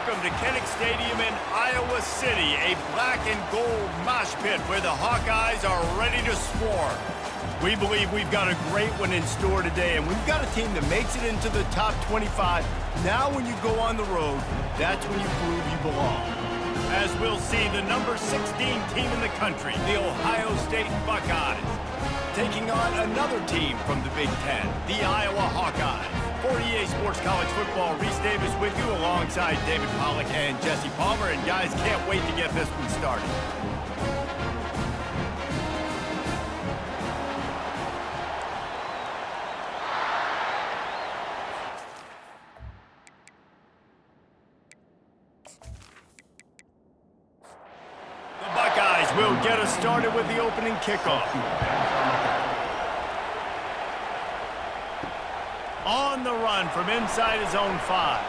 Welcome to Kinnick Stadium in Iowa City, a black and gold mosh pit where the Hawkeyes are ready to swarm. We believe we've got a great one in store today, and we've got a team that makes it into the top 25. Now when you go on the road, that's when you prove you belong. As we'll see, the number 16 team in the country, the Ohio State Buckeyes, taking on another team from the Big Ten, the Iowa Hawkeyes. For EA Sports College Football, Reese Davis with you alongside David Pollack and Jesse Palmer. And guys, can't wait to get this one started. The Buckeyes will get us started with the opening kickoff. On the run from inside his own 5.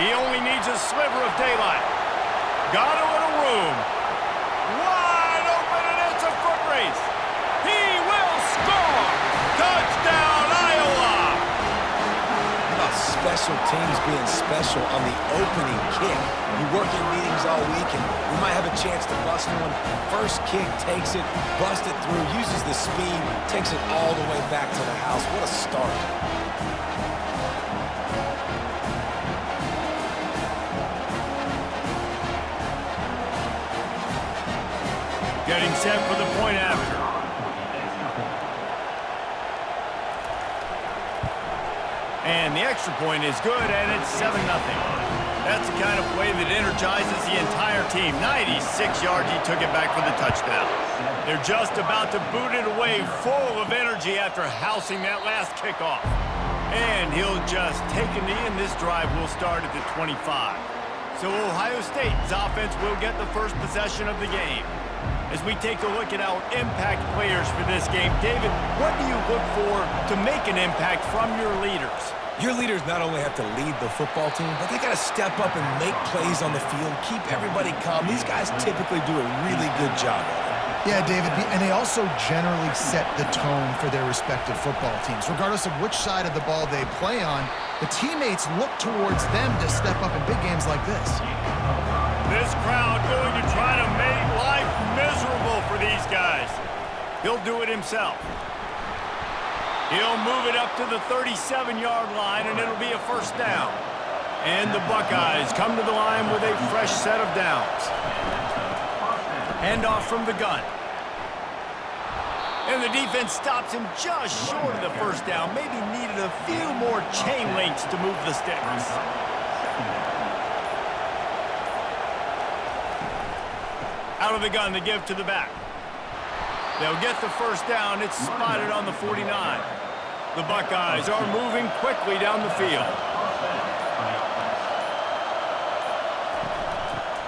He only needs a sliver of daylight. Got a little room. Wide open, and it's a foot race. He will score! Touchdown, Iowa! Special teams being special on the opening kick. You work in meetings all week, and we might have a chance to bust one. First kick, takes it, busts it through, uses the speed, takes it all the way back to the house. What a start. Getting set for the point after. And the extra point is good, and it's 7-0. That's the kind of play that energizes the entire team. 96 yards, he took it back for the touchdown. They're just about to boot it away, full of energy after housing that last kickoff. And he'll just take a knee, and this drive will start at the 25. So Ohio State's offense will get the first possession of the game. As we take a look at our impact players for this game, David, what do you look for to make an impact from your leaders? Your leaders not only have to lead the football team, but they got to step up and make plays on the field, keep everybody calm. These guys typically do a really good job of it. Yeah, David, and they also generally set the tone for their respective football teams. Regardless of which side of the ball they play on, the teammates look towards them to step up in big games like this. This crowd going to try to make life miserable for these guys. He'll do it himself. He'll move it up to the 37-yard line, and it'll be a first down. And the Buckeyes come to the line with a fresh set of downs. Handoff from the gun. And the defense stops him just short of the first down. Maybe needed a few more chain links to move the sticks. Out of the gun, the give to the back. They'll get the first down. It's spotted on the 49. The Buckeyes are moving quickly down the field.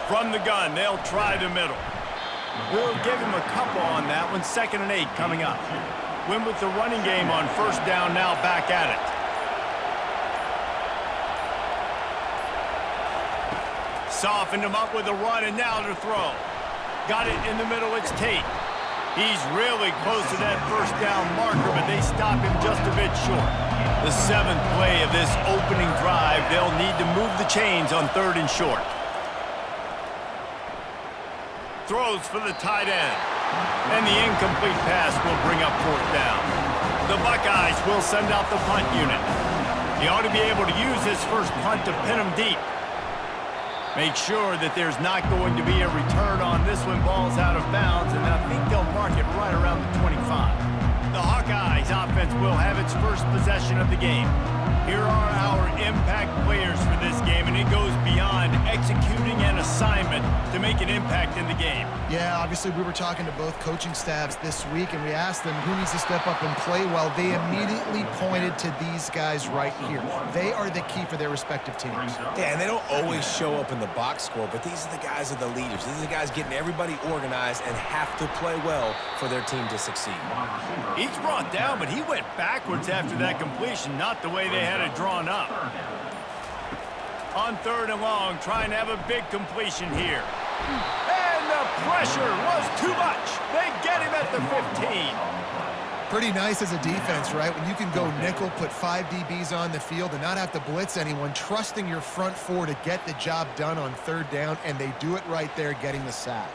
From the gun, they'll try the middle. We'll give him a couple on that one. 2nd and 8 coming up. Win with the running game on first down, now back at it. Softened him up with a run, and now to throw. Got it in the middle, it's Tate. He's really close to that first down marker, but they stop him just a bit short. The 7th play of this opening drive, they'll need to move the chains on 3rd and short. Throws for the tight end. And the incomplete pass will bring up 4th down. The Buckeyes will send out the punt unit. He ought to be able to use his first punt to pin him deep. Make sure that there's not going to be a return on this when ball's out of bounds, and I think they'll mark it right around the 25. The Hawkeyes offense will have its first possession of the game. Here are our impact players for this game, and it goes beyond executing an assignment to make an impact in the game. Yeah, obviously we were talking to both coaching staffs this week, and we asked them who needs to step up and play well. They immediately pointed to these guys right here. They are the key for their respective teams. Yeah, and they don't always show up in the box score, but these are the guys that are the leaders. These are the guys getting everybody organized and have to play well for their team to succeed. He's brought down, but he went backwards after that completion, not the way they had it drawn up. On 3rd and long, trying to have a big completion here. And the pressure was too much. They get him at the 15. Pretty nice as a defense, right? When you can go nickel, put 5 DBs on the field and not have to blitz anyone, trusting your front four to get the job done on third down, and they do it right there, getting the sack.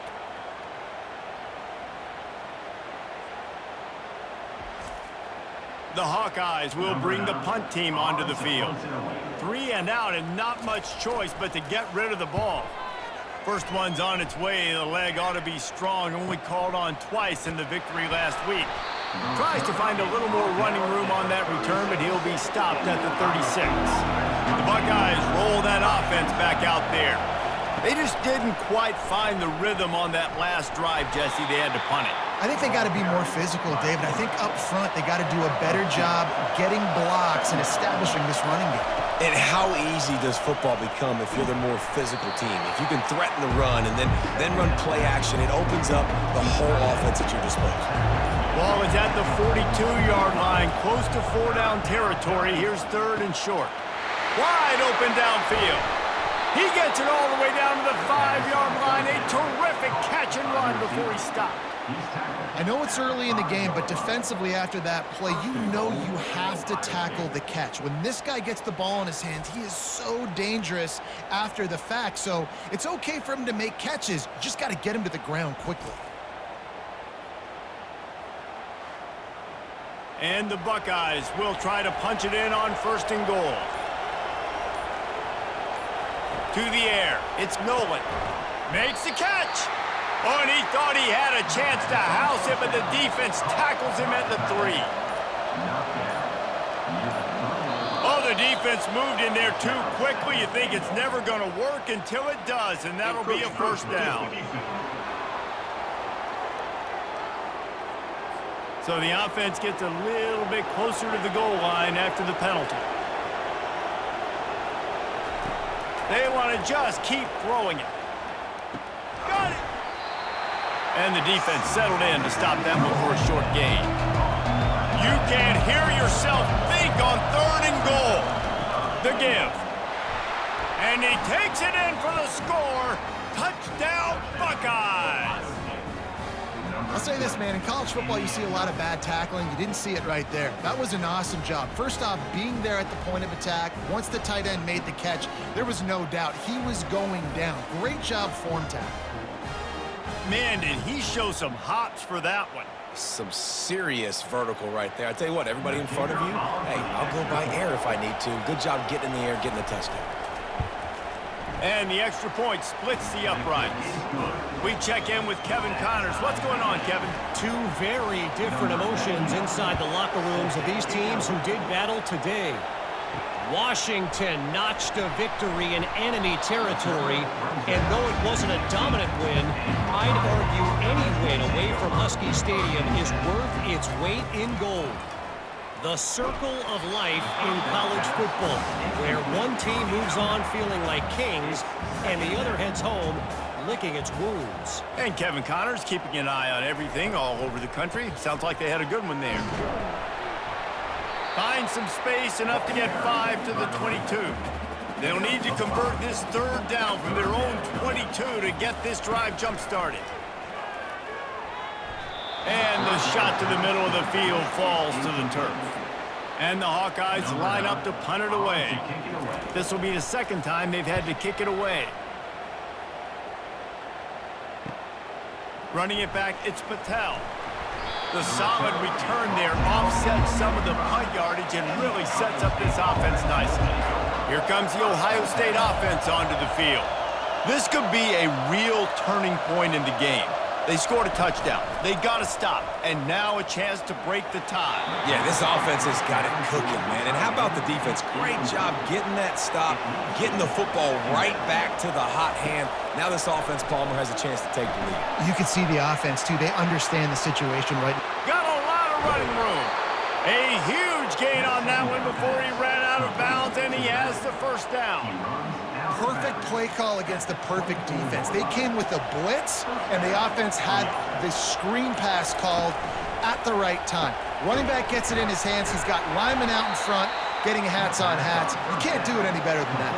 The Hawkeyes will bring the punt team onto the field. 3 and out and not much choice but to get rid of the ball. First one's on its way. The leg ought to be strong, only called on twice in the victory last week. Tries to find a little more running room on that return, but he'll be stopped at the 36. The Buckeyes roll that offense back out there. They just didn't quite find the rhythm on that last drive, Jesse. They had to punt it. I think they got to be more physical, David. I think up front they got to do a better job getting blocks and establishing this running game. And how easy does football become if you're the more physical team? If you can threaten the run and then run play action, it opens up the whole offense at your disposal. Ball is at the 42-yard line, close to 4-down territory. Here's 3rd and short. Wide open downfield. He gets it all the way down to the 5-yard line. A terrific catch and run before he stopped. I know it's early in the game, but defensively after that play, you know you have to tackle the catch. When this guy gets the ball in his hands, he is so dangerous after the fact. So it's okay for him to make catches. You just got to get him to the ground quickly. And the Buckeyes will try to punch it in on 1st and goal. To the air. It's Noland. Makes the catch. Oh, and he thought he had a chance to house it, but the defense tackles him at the 3. Oh, the defense moved in there too quickly. You think it's never going to work until it does, and that'll be a 1st down. So the offense gets a little bit closer to the goal line after the penalty. They want to just keep throwing it. Got it! And the defense settled in to stop that one for a short gain. You can't hear yourself think on 3rd and goal. The give. And he takes it in for the score. Touchdown, Buckeyes! I'll say this, man. In college football, you see a lot of bad tackling. You didn't see it right there. That was an awesome job. First off, being there at the point of attack. Once the tight end made the catch, there was no doubt he was going down. Great job form tackle. Man, did he show some hops for that one. Some serious vertical right there. I tell you what, everybody in front of you, hey, I'll go by air if I need to. Good job getting in the air, getting the touchdown. And the extra point splits the uprights. We check in with Kevin Connors. What's going on, Kevin? 2 very different emotions inside the locker rooms of these teams who did battle today. Washington notched a victory in enemy territory, and though it wasn't a dominant win, I'd argue any win away from Husky Stadium is worth its weight in gold. The circle of life in college football, where one team moves on feeling like kings, and the other heads home licking its wounds. And Kevin Connors keeping an eye on everything all over the country. Sounds like they had a good one there. Find some space, enough to get 5 to the 22. They'll need to convert this 3rd down from their own 22 to get this drive jump-started. And the shot to the middle of the field falls to the turf. And the Hawkeyes line up to punt it away. This will be the 2nd time they've had to kick it away. Running it back, it's Patel. The solid return there offsets some of the punt yardage and really sets up this offense nicely. Here comes the Ohio State offense onto the field. This could be a real turning point in the game. They scored a touchdown. They got to stop. And now a chance to break the tie. Yeah, this offense has got it cooking, man. And how about the defense? Great job getting that stop, getting the football right back to the hot hand. Now this offense, Palmer, has a chance to take the lead. You can see the offense, too. They understand the situation right now. Got a lot of running room. A huge gain on that one before he ran out of bounds, and he has the 1st down. Perfect play call against the perfect defense. They came with a blitz, and the offense had the screen pass called at the right time. Running back gets it in his hands. He's got linemen out in front, getting hats on hats. You can't do it any better than that.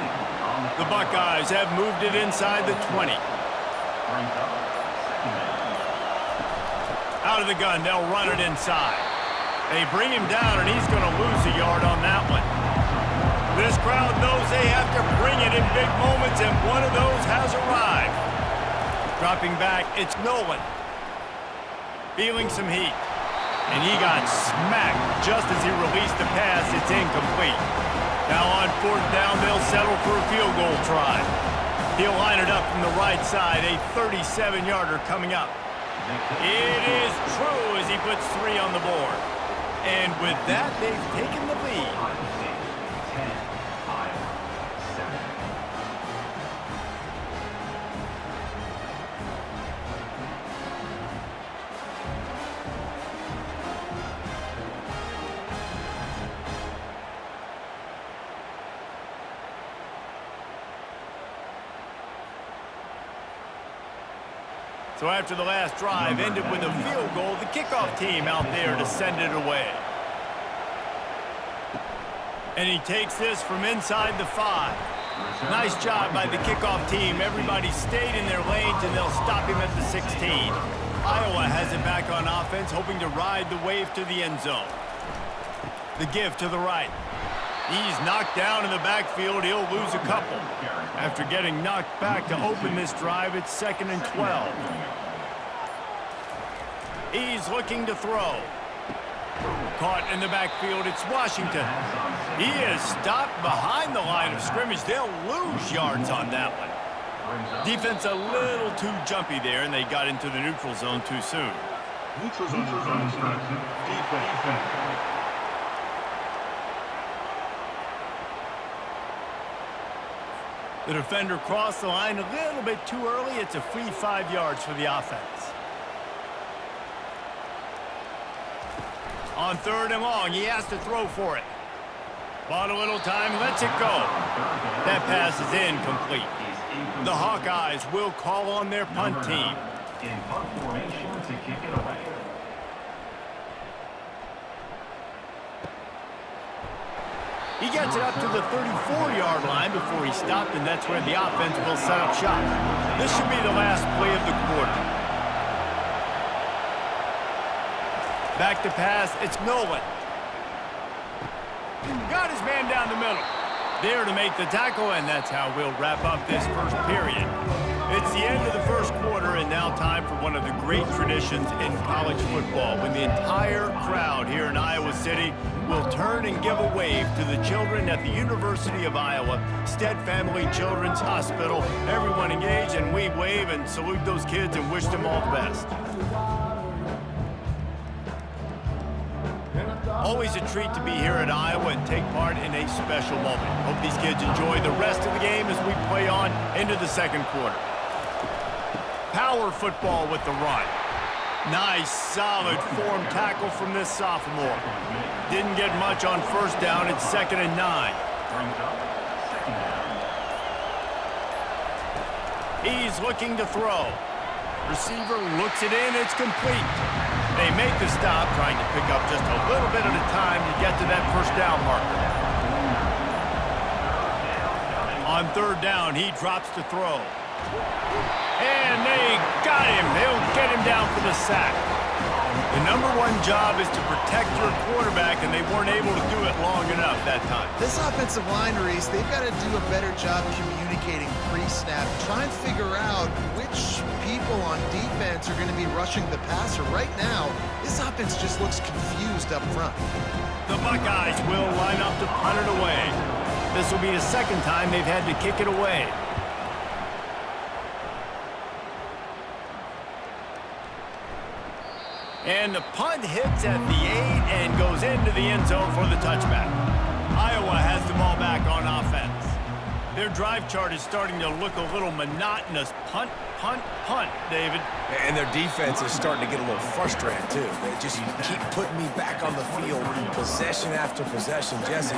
The Buckeyes have moved it inside the 20. Out of the gun, they'll run it inside. They bring him down, and he's going to lose a yard on that one. This crowd knows they have to bring it in big moments, and one of those has arrived. Dropping back, it's Noland. Feeling some heat. And he got smacked just as he released the pass. It's incomplete. Now on 4th down, they'll settle for a field goal try. He'll line it up from the right side, a 37-yarder coming up. It is true as he puts 3 on the board. And with that, they've taken the lead. So after the last drive ended with a field goal, the kickoff team out there to send it away. And he takes this from inside the 5. Nice job by the kickoff team. Everybody stayed in their lanes, and they'll stop him at the 16. Iowa has it back on offense, hoping to ride the wave to the end zone. The give to the right. He's knocked down in the backfield. He'll lose a couple. After getting knocked back to open this drive, it's 2nd and 12. He's looking to throw. Caught in the backfield, it's Washington. He is stopped behind the line of scrimmage. They'll lose yards on that one. Defense a little too jumpy there, and they got into the neutral zone too soon. Neutral zone defense. The defender crossed the line a little bit too early. It's a free 5 yards for the offense. On 3rd and long, he has to throw for it. Bought a little time, lets it go. That pass is incomplete. The Hawkeyes will call on their punt team. In punt formation to kick it away. He gets it up to the 34-yard line before he stopped, and that's where the offense will set up shop. This should be the last play of the quarter. Back to pass, it's Noland. Got his man down the middle. There to make the tackle, and that's how we'll wrap up this first period. It's the end of the first quarter, and now time for one of the great traditions in college football, when the entire crowd here in Iowa City will turn and give a wave to the children at the University of Iowa, Stead Family Children's Hospital. Everyone engaged, and we wave and salute those kids and wish them all the best. Always a treat to be here at Iowa and take part in a special moment. Hope these kids enjoy the rest of the game as we play on into the second quarter. Power football with the run. Nice, solid form tackle from this sophomore. Didn't get much on 1st down. It's 2nd and 9. He's looking to throw. Receiver looks it in. It's complete. They make the stop, trying to pick up just a little bit at a time to get to that 1st down marker. On 3rd down, he drops to throw. And they got him. They'll get him down for the sack. The #1 job is to protect your quarterback, and they weren't able to do it long enough that time. This offensive line, Reese, they've got to do a better job communicating pre-snap. Try and figure out which people on defense are going to be rushing the passer. Right now, this offense just looks confused up front. The Buckeyes will line up to punt it away. This will be the 2nd time they've had to kick it away. And the punt hits at the 8 and goes into the end zone for the touchback. Iowa has the ball back on offense. Their drive chart is starting to look a little monotonous. Punt, punt, punt, David. And their defense is starting to get a little frustrated, too. They just keep putting me back on the field, possession after possession. Jesse,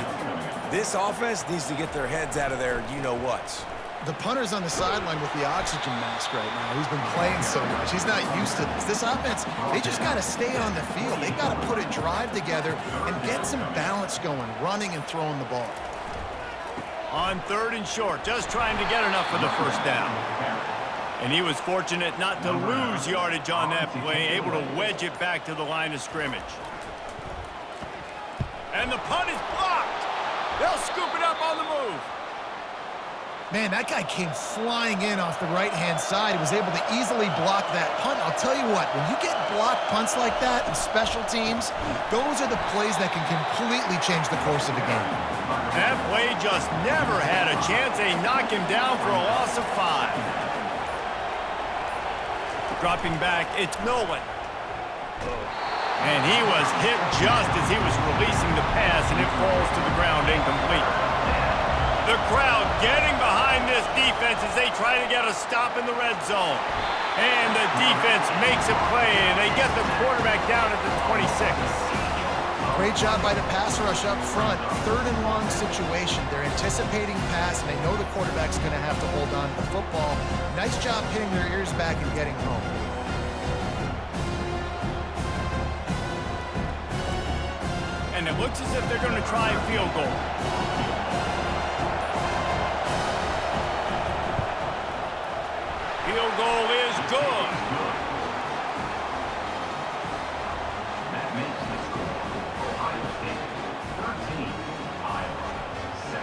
this offense needs to get their heads out of their you-know-whats. The punter's on the sideline with the oxygen mask right now. He's been playing so much. He's not used to this. This offense, they just got to stay on the field. They got to put a drive together and get some balance going, running and throwing the ball. On 3rd and short, just trying to get enough for the 1st down. And he was fortunate not to lose yardage on that play, able to wedge it back to the line of scrimmage. And the punt is blocked. They'll scoop it up on the move. Man, that guy came flying in off the right-hand side. He was able to easily block that punt. I'll tell you what, when you get blocked punts like that in special teams, those are the plays that can completely change the course of a game. That play just never had a chance. They knock him down for a loss of 5. Dropping back, it's Noland. And he was hit just as he was releasing the pass, and it falls to the ground incomplete. The crowd getting behind this defense as they try to get a stop in the red zone. And the defense makes a play, and they get the quarterback down at the 26. Great job by the pass rush up front. 3rd and long situation. They're anticipating pass, and they know the quarterback's going to have to hold on to the football. Nice job pinning their ears back and getting home. And it looks as if they're going to try a field goal. Field goal is good. That makes the score Ohio State 13, Iowa 7.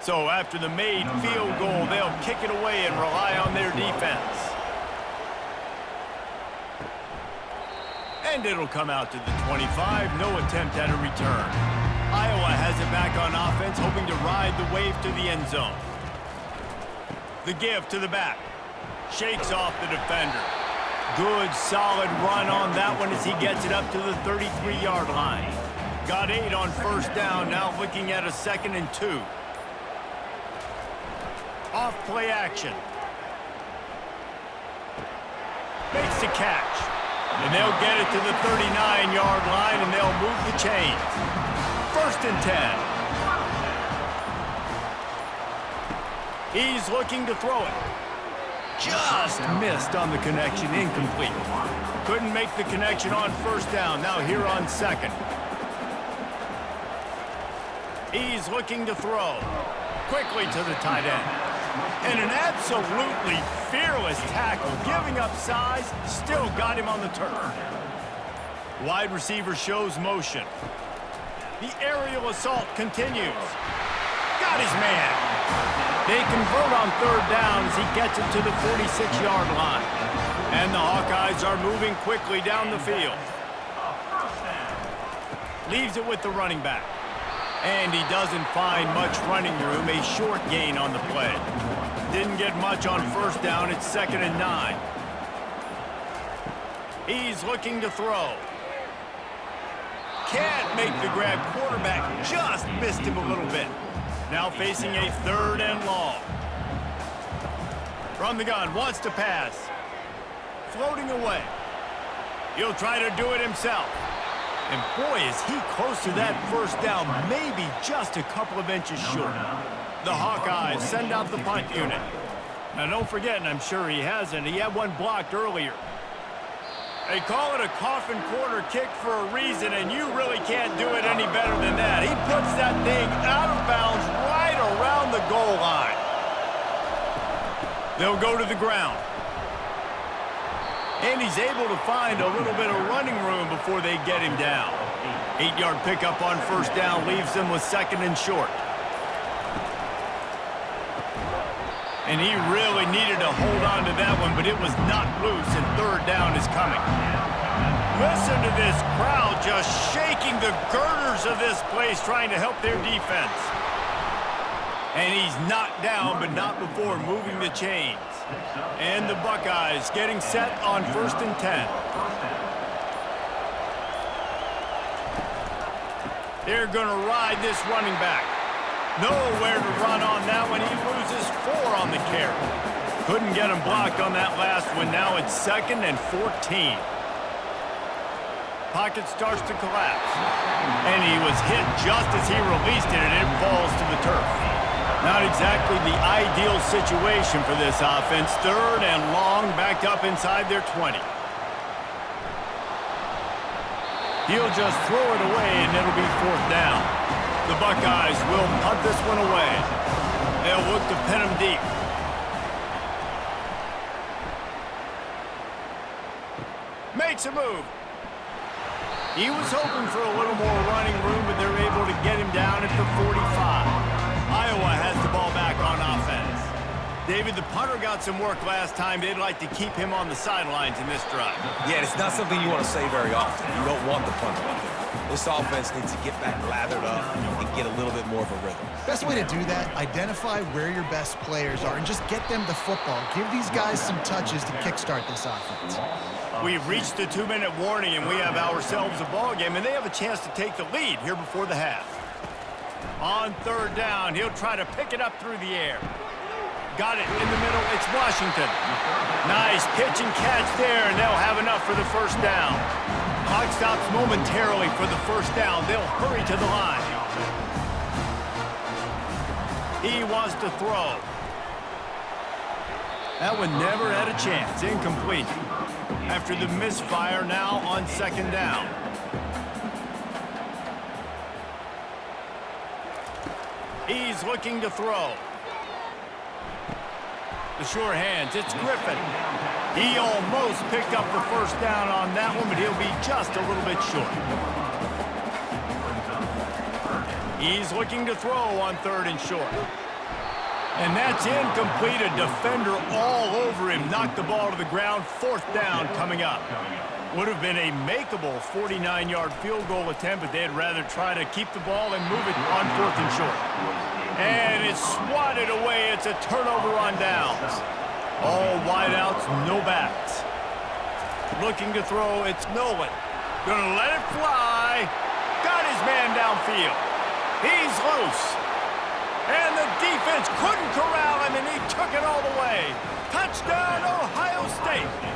So after the made field goal, they'll kick it away and rely on their defense. And it'll come out to the 25. No attempt at a return. Iowa has it back on offense, hoping to ride the wave to the end zone. The give to the back. Shakes off the defender. Good, solid run on that one as he gets it up to the 33-yard line. Got 8 on 1st down, now looking at a 2nd and 2. Off play action. Makes the catch. And they'll get it to the 39-yard line, and they'll move the chains. 1st and 10. He's looking to throw it. Just missed on the connection, incomplete. Couldn't make the connection on 1st down, now here on 2nd. He's looking to throw. Quickly to the tight end. And an absolutely fearless tackle, giving up size, still got him on the turf. Wide receiver shows motion. The aerial assault continues. Got his man. They convert on 3rd down as he gets it to the 46-yard line. And the Hawkeyes are moving quickly down the field. Leaves it with the running back. And he doesn't find much running room, a short gain on the play. Didn't get much on 1st down, it's 2nd and 9. He's looking to throw. Can't make the grab, quarterback just missed him a little bit. Now facing a 3rd and long. From the gun, wants to pass. Floating away. He'll try to do it himself. And boy, is he close to that 1st down, maybe just a couple of inches short. The Hawkeyes send out the punt unit. Now don't forget, and I'm sure he hasn't, he had one blocked earlier. They call it a coffin corner kick for a reason, and you really can't do it any better than that. He puts that thing out of bounds right around the goal line. They'll go to the ground. And he's able to find a little bit of running room before they get him down. 8-yard pickup on 1st down leaves them with 2nd and short. And he really needed to hold on to that one, but it was not loose, and 3rd down is coming. Listen to this crowd just shaking the girders of this place, trying to help their defense. And he's knocked down, but not before moving the chains. And the Buckeyes getting set on 1st and 10. They're going to ride this running back. Nowhere to run on that one. He loses 4 on the carry. Couldn't get him blocked on that last one. Now it's 2nd and 14. Pocket starts to collapse. And he was hit just as he released it, and it falls to the turf. Not exactly the ideal situation for this offense. 3rd and long, backed up inside their 20. He'll just throw it away, and it'll be 4th down. The Buckeyes will punt this one away. They'll look to pin him deep. Makes a move. He was hoping for a little more running room, but they're able to get him down at the 45. Iowa has the ball back on offense. David, the punter got some work last time. They'd like to keep him on the sidelines in this drive. Yeah, it's not something you want to say very often. You don't want the punter up there. This offense needs to get back lathered up and get a little bit more of a rhythm. Best way to do that, identify where your best players are and just get them the football. Give these guys some touches to kickstart this offense. We've reached the 2-minute warning, and we have ourselves a ball game, and they have a chance to take the lead here before the half. On 3rd down, he'll try to pick it up through the air. Got it in the middle. It's Washington. Nice pitch and catch there, and they'll have enough for the 1st down. Clock stops momentarily for the 1st down. They'll hurry to the line. He wants to throw. That one never had a chance. Incomplete. After the misfire, now on 2nd down. He's looking to throw. The sure hands, it's Griffin. He almost picked up the 1st down on that one, but he'll be just a little bit short. He's looking to throw on 3rd and short. And that's incomplete. A defender all over him. Knocked the ball to the ground. 4th down coming up. Would have been a makeable 49-yard field goal attempt, but they'd rather try to keep the ball and move it on 4th and short. And it's swatted away. It's a turnover on downs. All wideouts, no backs. Looking to throw, it's Noland. Gonna let it fly. Got his man downfield. He's loose. And the defense couldn't corral him, and he took it all the way. Touchdown, Ohio State.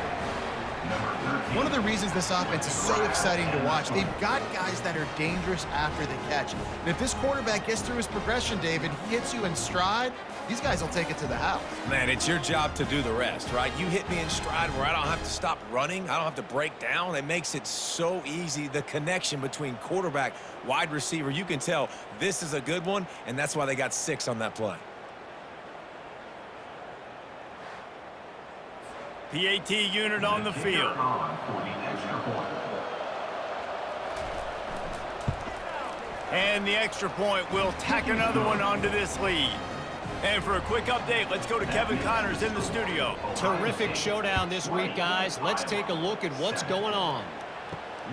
One of the reasons this offense is so exciting to watch, they've got guys that are dangerous after the catch. And if this quarterback gets through his progression, David, he hits you in stride, these guys will take it to the house. Man, it's your job to do the rest, right? You hit me in stride where I don't have to stop running. I don't have to break down. It makes it so easy. The connection between quarterback, wide receiver, you can tell this is a good one, and that's why they got 6 on that play. PAT unit on the field. And the extra point will tack another one onto this lead. And for a quick update, let's go to Kevin Connors in the studio. Terrific showdown this week, guys. Let's take a look at what's going on.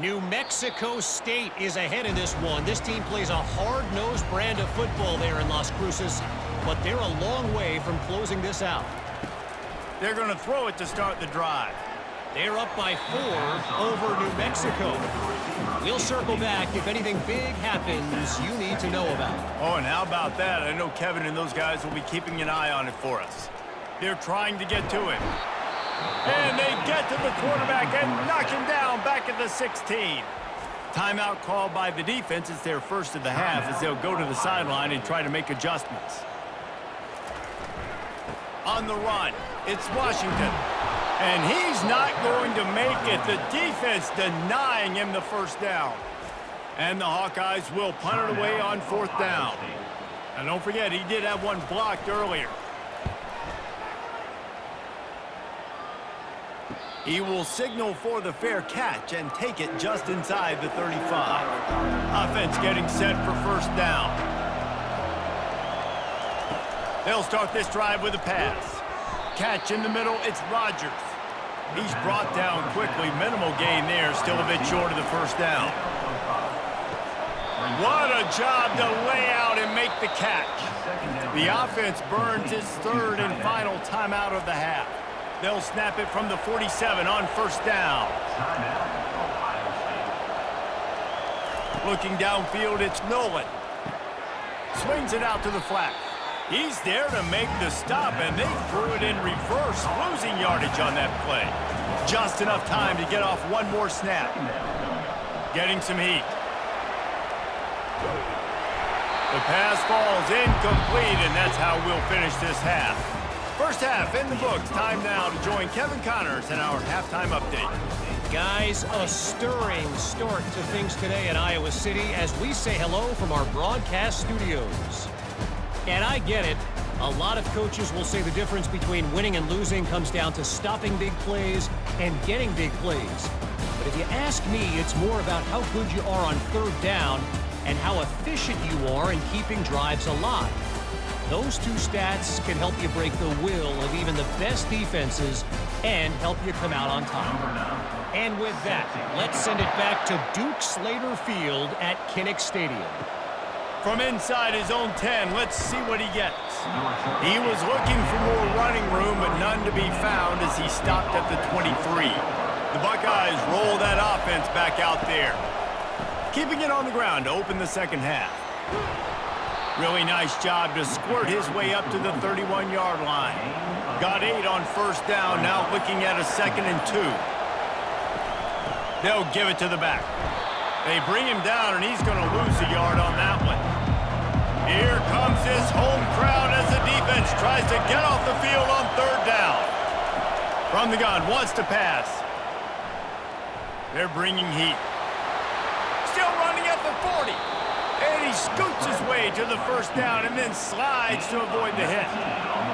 New Mexico State is ahead in this one. This team plays a hard-nosed brand of football there in Las Cruces, but they're a long way from closing this out. They're going to throw it to start the drive. They're up by 4 over New Mexico. We'll circle back if anything big happens you need to know about. Oh, and how about that? I know Kevin and those guys will be keeping an eye on it for us. They're trying to get to him. And they get to the quarterback and knock him down back at the 16. Timeout called by the defense. It's their first of the half as they'll go to the sideline and try to make adjustments. On the run, it's Washington. And he's not going to make it. The defense denying him the 1st down. And the Hawkeyes will punt it away on 4th down. And don't forget, he did have one blocked earlier. He will signal for the fair catch and take it just inside the 35. Offense getting set for 1st down. They'll start this drive with a pass. Catch in the middle, it's Rodgers. He's brought down quickly. Minimal gain there, still a bit short of the 1st down. What a job to lay out and make the catch. The offense burns its 3rd and final timeout of the half. They'll snap it from the 47 on 1st down. Looking downfield, it's Noland. Swings it out to the flat. He's there to make the stop, and they threw it in reverse, losing yardage on that play. Just enough time to get off one more snap. Getting some heat. The pass falls incomplete, and that's how we'll finish this half. First half in the books. Time now to join Kevin Connors in our halftime update. Guys, a stirring start to things today in Iowa City as we say hello from our broadcast studios. And I get it. A lot of coaches will say the difference between winning and losing comes down to stopping big plays and getting big plays. But if you ask me, it's more about how good you are on third down and how efficient you are in keeping drives alive. Those two stats can help you break the will of even the best defenses and help you come out on top. And with that, let's send it back to Duke Slater Field at Kinnick Stadium. From inside his own 10, let's see what he gets. He was looking for more running room, but none to be found as he stopped at the 23. The Buckeyes roll that offense back out there, keeping it on the ground to open the second half. Really nice job to squirt his way up to the 31-yard line. Got 8 on first down, now looking at a 2nd and 2. They'll give it to the back. They bring him down, and he's going to lose a yard on that one. Here comes his home crowd as the defense tries to get off the field on third down. From the gun, wants to pass. They're bringing heat. Still running at the 40. And he scoots his way to the first down and then slides to avoid the hit.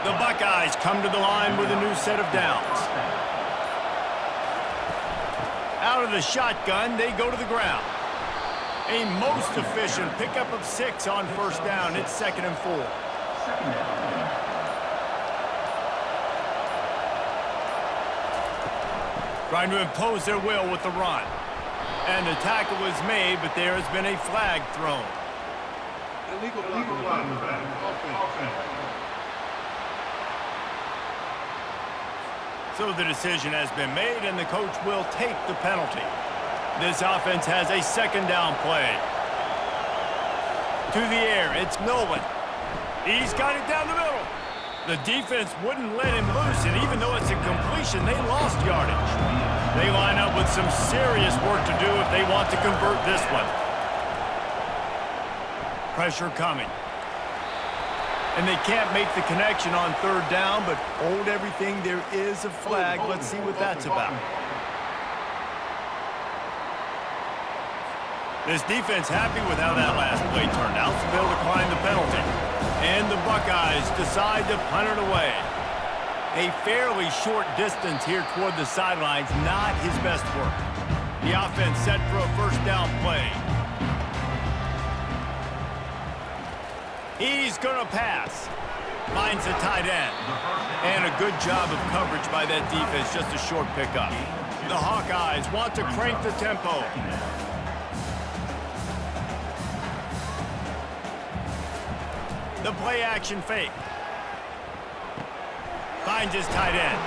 The Buckeyes come to the line with a new set of downs. Out of the shotgun, they go to the ground. A most efficient pickup of 6 on first down. It's 2nd and 4. Trying to impose their will with the run. And the tackle was made, but there has been a flag thrown. Illegal flag. So the decision has been made, and the coach will take the penalty. This offense has a 2nd down play. To the air, it's Noland. He's got it down the middle. The defense wouldn't let him loose, and even though it's a completion, they lost yardage. They line up with some serious work to do if they want to convert this one. Pressure coming. And they can't make the connection on third down, but hold everything. There is a flag. Let's see what that's about. This defense happy with how that last play turned out, so they'll decline the penalty. And the Buckeyes decide to punt it away. A fairly short distance here toward the sidelines, not his best work. The offense set for a first down play. He's going to pass. Finds a tight end. And a good job of coverage by that defense, just a short pickup. The Hawkeyes want to crank the tempo. The play action fake. Finds his tight end.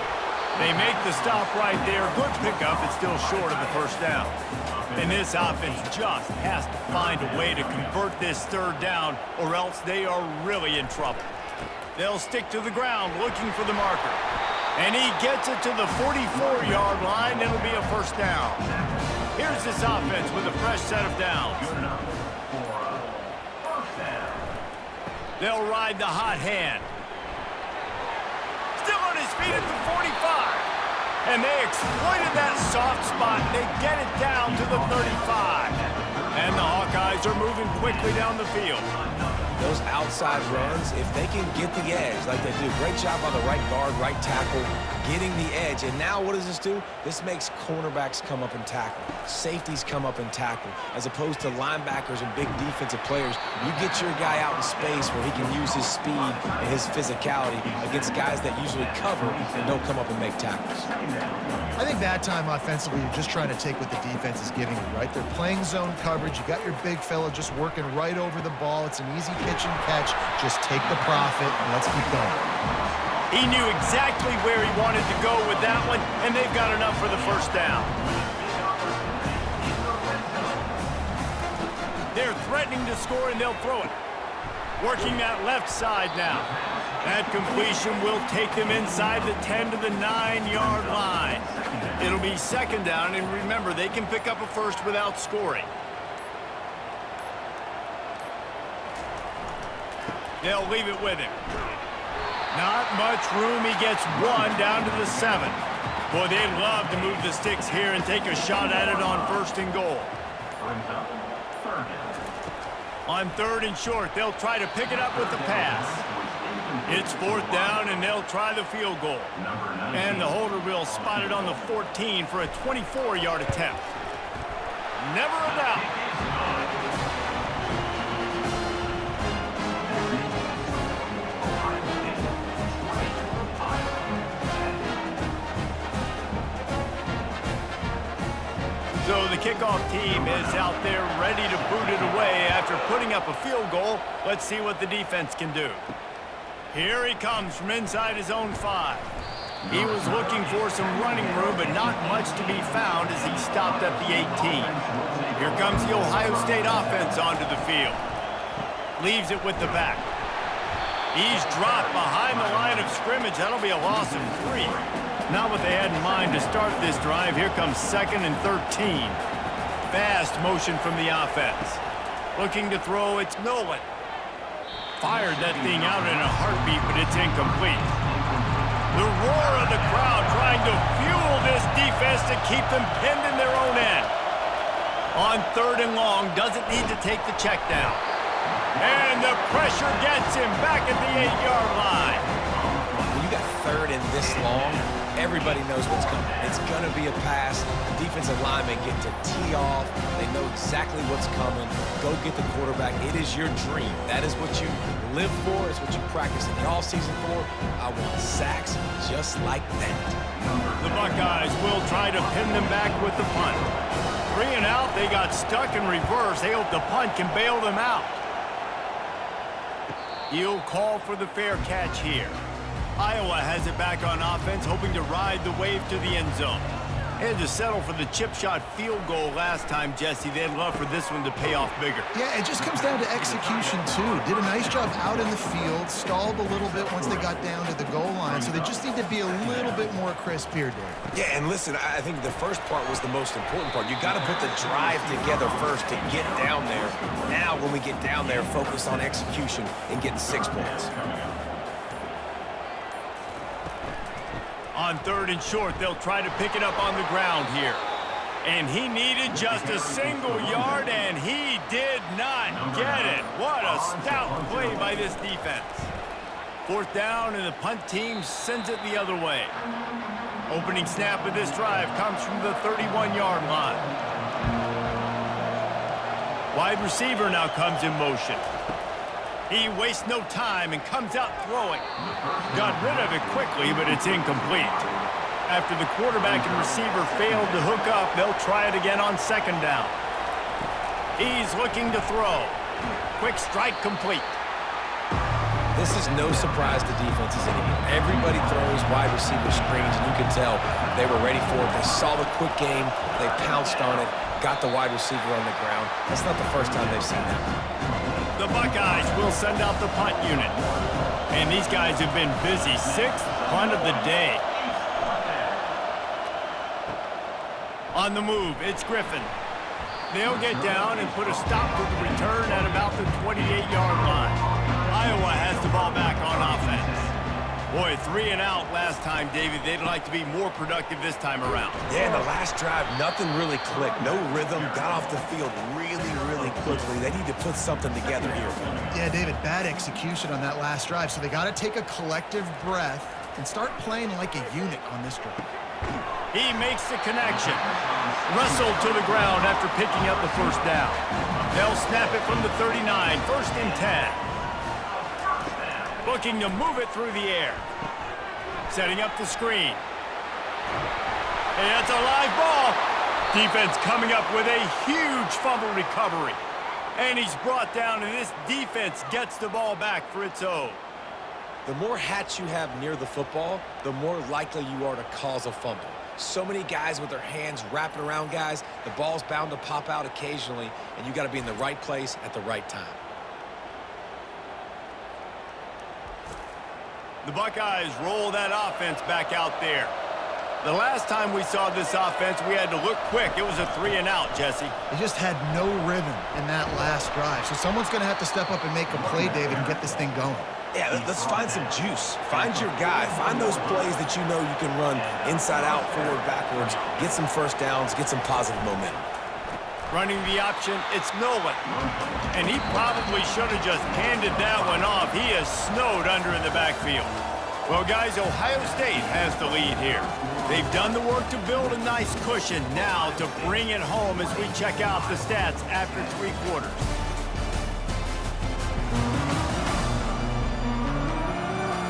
They make the stop right there. Good pickup. It's still short of the first down. And this offense just has to find a way to convert this third down, or else they are really in trouble. They'll stick to the ground looking for the marker. And he gets it to the 44-yard line. It'll be a first down. Here's this offense with a fresh set of downs. They'll ride the hot hand. Still on his feet at the 45. And they exploited that soft spot. They get it down to the 35. And the Hawkeyes are moving quickly down the field. Those outside runs, if they can get the edge like they do, great job on the right guard, right tackle, getting the edge. And now what does this do? This makes cornerbacks come up and tackle. Safeties come up and tackle. As opposed to linebackers and big defensive players, you get your guy out in space where he can use his speed and his physicality against guys that usually cover and don't come up and make tackles. I think that time offensively, you're just trying to take what the defense is giving you, right? They're playing zone coverage. You got your big fella just working right over the ball. It's an easy pitch and catch. Just take the profit and let's keep going. He knew exactly where he wanted to go with that one, and they've got enough for the first down. They're threatening to score, and they'll throw it. Working that left side now. That completion will take them inside the 10 to the 9-yard line. It'll be second down, and remember, they can pick up a first without scoring. They'll leave it with him. Not much room. He gets one down to the 7. Boy, they'd love to move the sticks here and take a shot at it on 1st and goal. On 3rd and short, they'll try to pick it up with the pass. It's 4th down, and they'll try the field goal. And the holder will spot it on the 14 for a 24-yard attempt. Never a doubt. So the kickoff team is out there ready to boot it away after putting up a field goal. Let's see what the defense can do. Here he comes from inside his own 5. He was looking for some running room, but not much to be found as he stopped at the 18. Here comes the Ohio State offense onto the field. Leaves it with the back. He's dropped behind the line of scrimmage. That'll be a loss of 3. Not what they had in mind to start this drive. Here comes 2nd and 13. Fast motion from the offense. Looking to throw, it's Noland. Fired that thing out in a heartbeat, but it's incomplete. The roar of the crowd trying to fuel this defense to keep them pinned in their own end. On 3rd and long, doesn't need to take the check down. And the pressure gets him back at the 8-yard line. When you got 3rd and this long, everybody knows what's coming. It's going to be a pass. The defensive linemen get to tee off. They know exactly what's coming. Go get the quarterback. It is your dream. That is what you live for. It's what you practice in the offseason for. I want sacks just like that. The Buckeyes will try to pin them back with the punt. 3 and out. They got stuck in reverse. They hope the punt can bail them out. He'll call for the fair catch here. Iowa has it back on offense, hoping to ride the wave to the end zone. Had to settle for the chip shot field goal last time, Jesse. They'd love for this one to pay off bigger. Yeah, it just comes down to execution, too. Did a nice job out in the field, stalled a little bit once they got down to the goal line, so they just need to be a little bit more crisp here, Dave. Yeah, and listen, I think the first part was the most important part. You got to put the drive together first to get down there. Now, when we get down there, focus on execution and getting 6 points. On 3rd and short, they'll try to pick it up on the ground here. And he needed just a single yard, and he did not get it. What a stout play by this defense. 4th down, and the punt team sends it the other way. Opening snap of this drive comes from the 31-yard line. Wide receiver now comes in motion. He wastes no time and comes out throwing. Got rid of it quickly, but it's incomplete. After the quarterback and receiver failed to hook up, they'll try it again on 2nd down. He's looking to throw. Quick strike complete. This is no surprise to defenses anymore. Everybody throws wide receiver screens, and you can tell they were ready for it. They saw the quick game. They pounced on it, got the wide receiver on the ground. That's not the first time they've seen that. The Buckeyes will send out the punt unit. And these guys have been busy. 6th punt of the day. On the move, it's Griffin. They'll get down and put a stop to the return at about the 28-yard line. Iowa has the ball back on offense. Boy, 3 and out last time, David. They'd like to be more productive this time around. Yeah, in the last drive, nothing really clicked. No rhythm, got off the field really quickly. They need to put something together here. Yeah, David, bad execution on that last drive, so they got to take a collective breath and start playing like a unit on this drive. He makes the connection. Wrestled to the ground after picking up the 1st down. They'll snap it from the 39, 1st and 10. Looking to move it through the air. Setting up the screen. And that's a live ball. Defense coming up with a huge fumble recovery. And he's brought down, and this defense gets the ball back for its own. The more hats you have near the football, the more likely you are to cause a fumble. So many guys with their hands wrapping around guys, the ball's bound to pop out occasionally, and you got to be in the right place at the right time. The Buckeyes roll that offense back out there. The last time we saw this offense, we had to look quick. It was a 3 and out, Jesse. They just had no rhythm in that last drive. So someone's going to have to step up and make a play, David, and get this thing going. Yeah, let's find some juice. Find your guy. Find those plays that you know you can run inside out, forward, backwards. Get some first downs. Get some positive momentum. Running the option, it's Noland. And he probably should have just handed that one off. He is snowed under in the backfield. Well, guys, Ohio State has the lead here. They've done the work to build a nice cushion. Now to bring it home as we check out the stats after 3 quarters.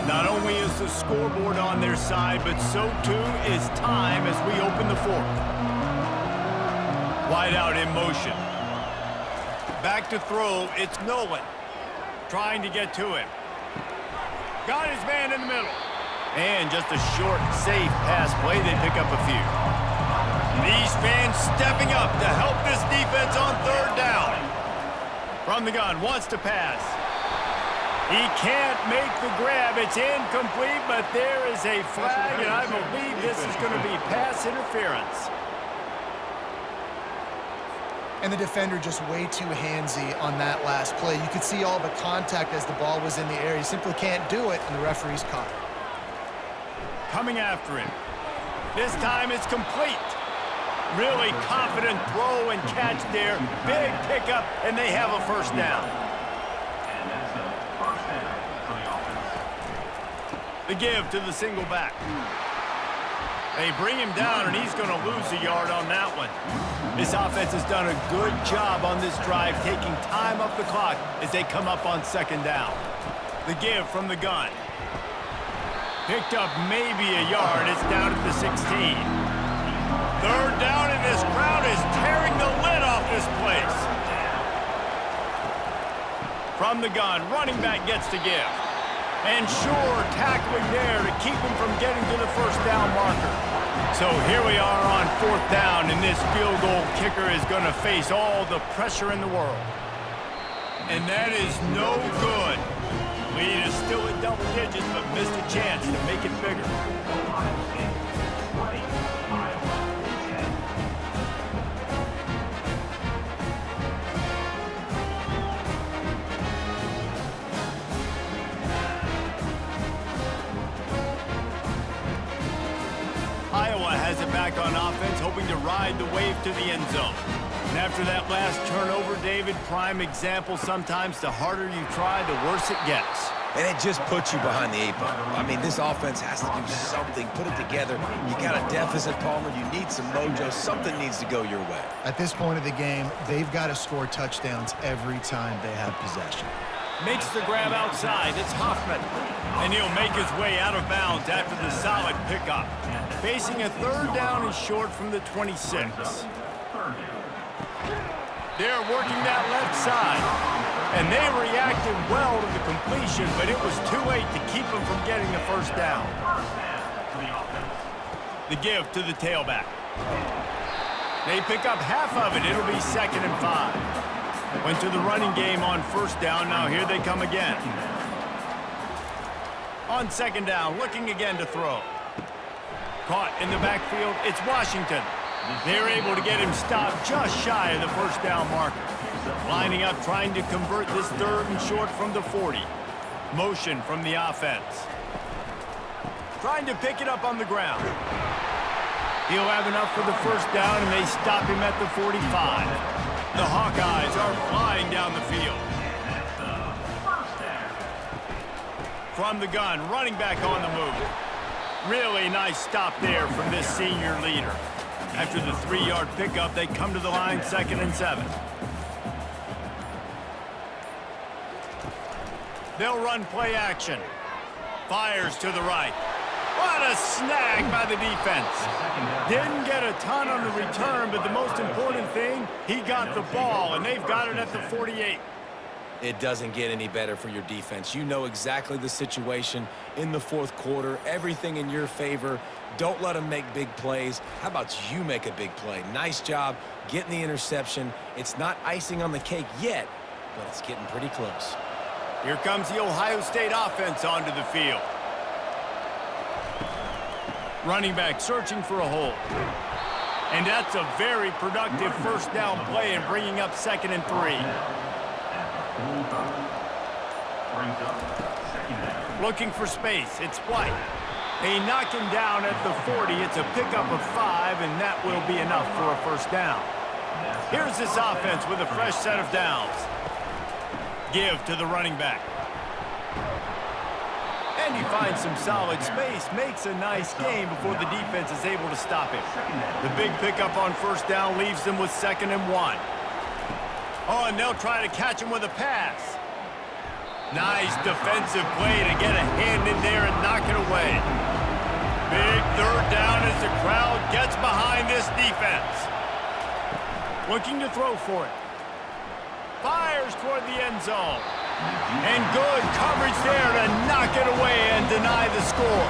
Not only is the scoreboard on their side, but so too is time as we open the 4th. Wide out in motion. Back to throw, it's Noland. Trying to get to him. Got his man in the middle. And just a short, safe pass play. They pick up a few. These fans stepping up to help this defense on 3rd down. From the gun, wants to pass. He can't make the grab. It's incomplete, but there is a flag, and I believe this is going to be pass interference. And the defender just way too handsy on that last play. You could see all the contact as the ball was in the air. He simply can't do it, and the referee's caught it. Coming after him. This time it's complete. Really confident throw and catch there. Big pickup, and they have a first down. The give to the single back. They bring him down, and he's going to lose a yard on that one. This offense has done a good job on this drive, taking time off the clock as they come up on 2nd down. The give from the gun. Picked up maybe a yard. It's down at the 16. 3rd down, and this crowd is tearing the lid off this place. From the gun, running back gets to give. And sure, tackling there to keep him from getting to the first down marker. So here we are on 4th down, and this field goal kicker is going to face all the pressure in the world. And that is no good. Lead is still in double digits, but missed a chance to make it bigger. Iowa has it back on offense, hoping to ride the wave to the end zone. And after that last turnover, David, prime example, sometimes the harder you try, the worse it gets. And it just puts you behind the 8 ball. I mean, this offense has to do something, put it together. You got a deficit, Palmer. You need some mojo. Something needs to go your way. At this point of the game, they've got to score touchdowns every time they have possession. Makes the grab outside. It's Hoffman. And he'll make his way out of bounds after the solid pickup. Facing a 3rd down and short from the 26. They're working that left side. And they reacted well to the completion, but it was too late to keep them from getting the first down. The give to the tailback. They pick up half of it. It'll be 2nd and 5. Went to the running game on 1st down. Now here they come again. On 2nd down, looking again to throw. Caught in the backfield, it's Washington. They're able to get him stopped just shy of the first down marker. Lining up, trying to convert this 3rd and short from the 40. Motion from the offense. Trying to pick it up on the ground. He'll have enough for the first down, and they stop him at the 45. The Hawkeyes are flying down the field. From the gun, running back on the move. Really nice stop there from this senior leader. After the 3-yard pickup, they come to the line, 2nd and 7. They'll run play action. Fires to the right. What a snag by the defense. Didn't get a ton on the return, but the most important thing, he got the ball, and they've got it at the 48. It doesn't get any better for your defense. You know exactly the situation in the 4th quarter. Everything in your favor. Don't let them make big plays. How about you make a big play? Nice job getting the interception. It's not icing on the cake yet, but it's getting pretty close. Here comes the Ohio State offense onto the field. Running back searching for a hole. And that's a very productive first down play and bringing up 2nd and 3. Looking for space. It's White. They knock him down at the 40. It's a pickup of 5, and that will be enough for a first down. Here's this offense with a fresh set of downs. Give to the running back. And he finds some solid space, makes a nice gain before the defense is able to stop him. The big pickup on first down leaves them with 2nd and 1. Oh, and they'll try to catch him with a pass. Nice defensive play to get a hand in there and knock it away. Big 3rd down as the crowd gets behind this defense. Looking to throw for it. Fires toward the end zone. And good coverage there to knock it away and deny the score.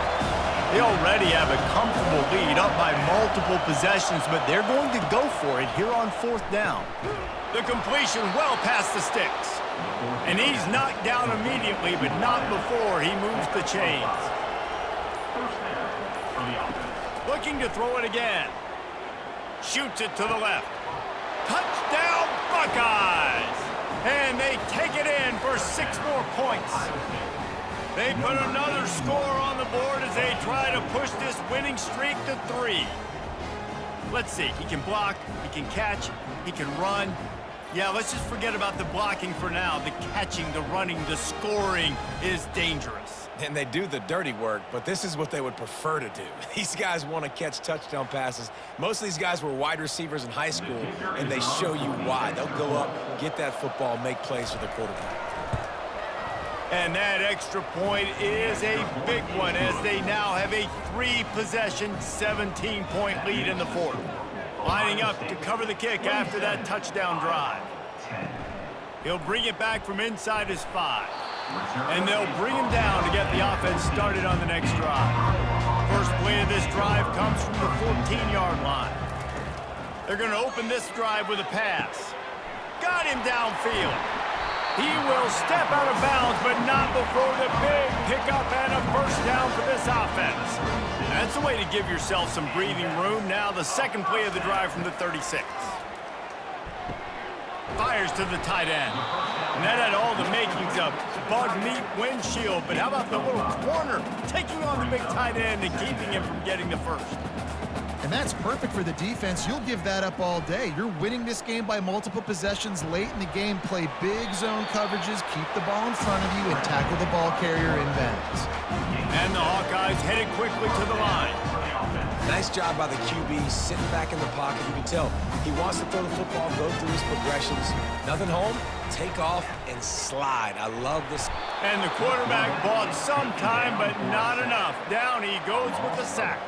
They already have a comfortable lead up by multiple possessions, but they're going to go for it here on 4th down. The completion well past the sticks. And he's knocked down immediately, but not before he moves the chains. Looking to throw it again. Shoots it to the left. Touchdown, Buckeyes! And they take it in for 6 more points. They put another score on the board as they try to push this winning streak to 3. Let's see. He can block, he can catch, he can run. Yeah, let's just forget about the blocking for now. The catching, the running, the scoring is dangerous. And they do the dirty work, but this is what they would prefer to do. These guys want to catch touchdown passes. Most of these guys were wide receivers in high school, and they show you why. They'll go up, get that football, make plays for the quarterback. And that extra point is a big one as they now have a 3-possession, 17-point lead in the 4th. Lining up to cover the kick after that touchdown drive. He'll bring it back from inside his 5. And they'll bring him down to get the offense started on the next drive. First play of this drive comes from the 14-yard line. They're going to open this drive with a pass. Got him downfield. He will step out of bounds, but not before the big pickup and a first down for this offense. That's the way to give yourself some breathing room. Now the second play of the drive from the 36. Fires to the tight end. And that had all the makings of bug meat windshield, but how about the little corner taking on the big tight end and keeping him from getting the first? And that's perfect for the defense. You'll give that up all day. You're winning this game by multiple possessions late in the game. Play big zone coverages, keep the ball in front of you, and tackle the ball carrier in bounds. And the Hawkeyes headed quickly to the line. Nice job by the QB, sitting back in the pocket. You can tell he wants to throw the football, go through his progressions. Nothing home, take off, and slide. I love this. And the quarterback bought some time, but not enough. Down he goes with the sack.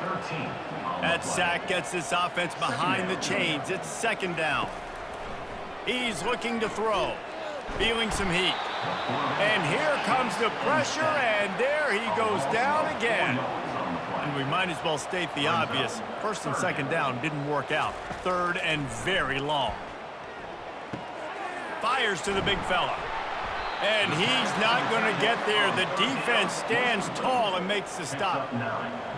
That sack gets this offense behind the chains. It's 2nd down. He's looking to throw, feeling some heat. And here comes the pressure, and there he goes down again. And we might as well state the obvious. 1st and 2nd down didn't work out. 3rd and very long. Fires to the big fella. And he's not going to get there. The defense stands tall and makes the stop.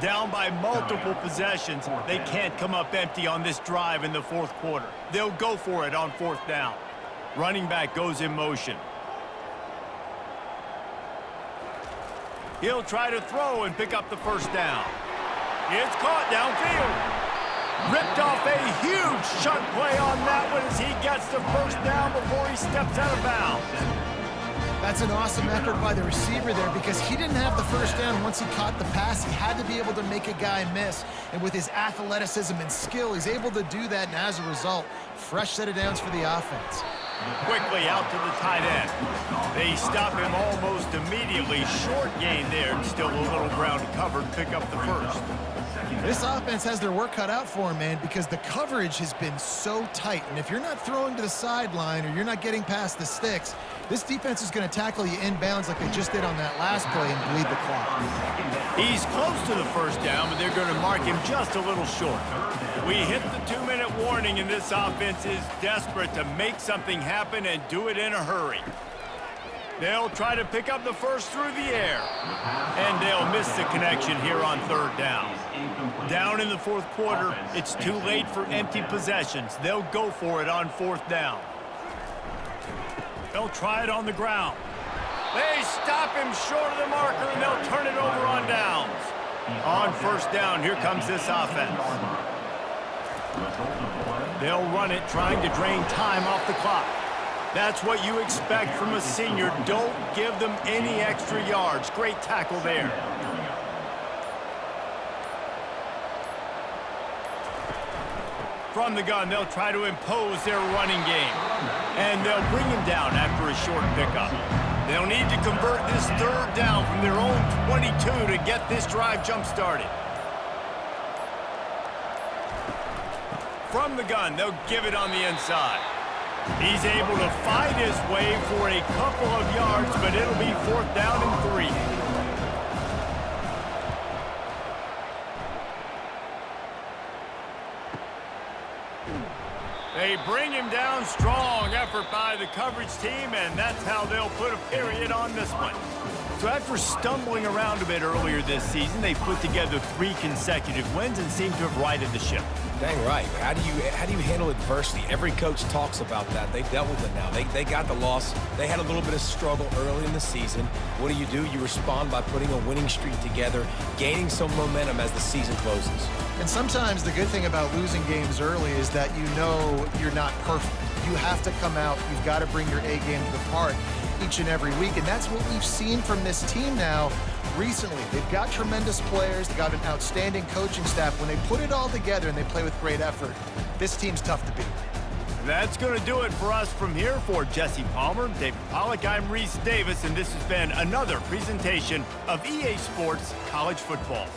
Down by multiple possessions. They can't come up empty on this drive in the 4th quarter. They'll go for it on 4th down. Running back goes in motion. He'll try to throw and pick up the first down. It's caught downfield. Ripped off a huge chunk play on that one as he gets the first down before he steps out of bounds. That's an awesome effort by the receiver there because he didn't have the first down once he caught the pass. He had to be able to make a guy miss. And with his athleticism and skill, he's able to do that. And as a result, fresh set of downs for the offense. Quickly out to the tight end. They stop him almost immediately. Short gain there, and still a little ground covered. Pick up the first. This offense has their work cut out for him, man, because the coverage has been so tight. And if you're not throwing to the sideline or you're not getting past the sticks, this defense is going to tackle you inbounds like they just did on that last play and bleed the clock. He's close to the first down, but they're going to mark him just a little short. We hit the 2-minute warning, and this offense is desperate to make something happen and do it in a hurry. They'll try to pick up the first through the air, and they'll miss the connection here on 3rd down. Down in the 4th quarter, it's too late for empty possessions. They'll go for it on 4th down. They'll try it on the ground. They stop him short of the marker, and they'll turn it over on downs. On first down, here comes this offense. They'll run it, trying to drain time off the clock. That's what you expect from a senior. Don't give them any extra yards. Great tackle there. From the gun, they'll try to impose their running game. And they'll bring him down after a short pickup. They'll need to convert this third down from their own 22 to get this drive jump-started. From the gun, they'll give it on the inside. He's able to fight his way for a couple of yards, but it'll be 4th down and 3. They bring him down. Strong effort by the coverage team, and that's how they'll put a period on this one. So after stumbling around a bit earlier this season, they put together 3 consecutive wins and seem to have righted the ship. Dang right. How do you handle adversity? Every coach talks about that. They dealt with it now. They got the loss. They had a little bit of struggle early in the season. What do? You respond by putting a winning streak together, gaining some momentum as the season closes. And sometimes the good thing about losing games early is that you know you're not perfect. You have to come out. You've got to bring your A game to the part each and every week. And that's what we've seen from this team now recently. They've got tremendous players. They've got an outstanding coaching staff. When they put it all together and they play with great effort, this team's tough to beat. That's going to do it for us from here. For Jesse Palmer, David Pollack, I'm Reese Davis, and this has been another presentation of EA Sports College Football.